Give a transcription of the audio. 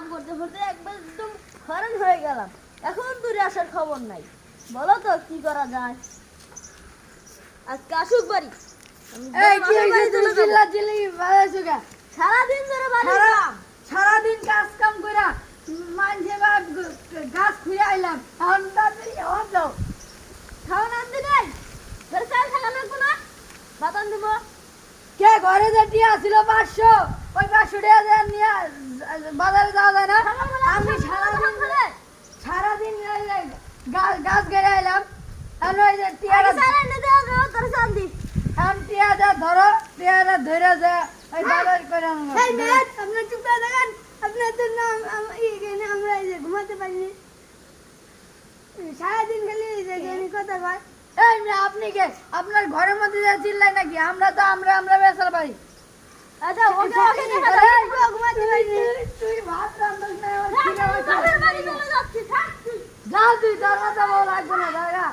কাম করতে করতে একবার একদম হয়রান হয়ে গেলাম। এখন দূরে আসার খবর নাই। বলো তো কি করা যায়? আজকে আসুক বাড়ি। এই কি হইছে তুমি চিল্লাচিল্লি বাজাইছো কে? সারাদিন ধরে বাড়ি সারাদিন কাজ কাম কইরা মানছে বা গাছ খুঁড়ে আইলাম এখন তাড়াতাড়ি হওয়া দাও। খাওয়া আনতে নাই। ঘরে চাল থাকা লাগবো না। বাতান দিব। কে ঘরে যে টিয়া ছিল 500 ওই 500 টাকা দিয়ে নিয়ে বাজারে যাওয়া যায় না? আমি সারাদিন গাছ গেড়ে আইলাম এখন ওই যে টিয়াটা এখন টিয়াটা ধরো টিয়াটা ধরে যে ওই বাজার করে আনলাম। আপনার চুপ করে দেখেন। আপনার জন্য এখানে আমরা এই যে ঘুমাতে পারিনি। সারাদিন খালি এই যে কথা কয়। এই মেয়ে আপনি কে আপনার ঘরের মধ্যে যা চিল্লাই নাকি? আমরা তো আমরা বেসার বাড়ি। আচ্ছা ওকে ঘুমাতে পারিনি। তুই ভাত রান্নাস না বাড়ি চলে যাচ্ছি। থাক তুই। যা তুই তোর কথা বলা লাগবে না দাদা।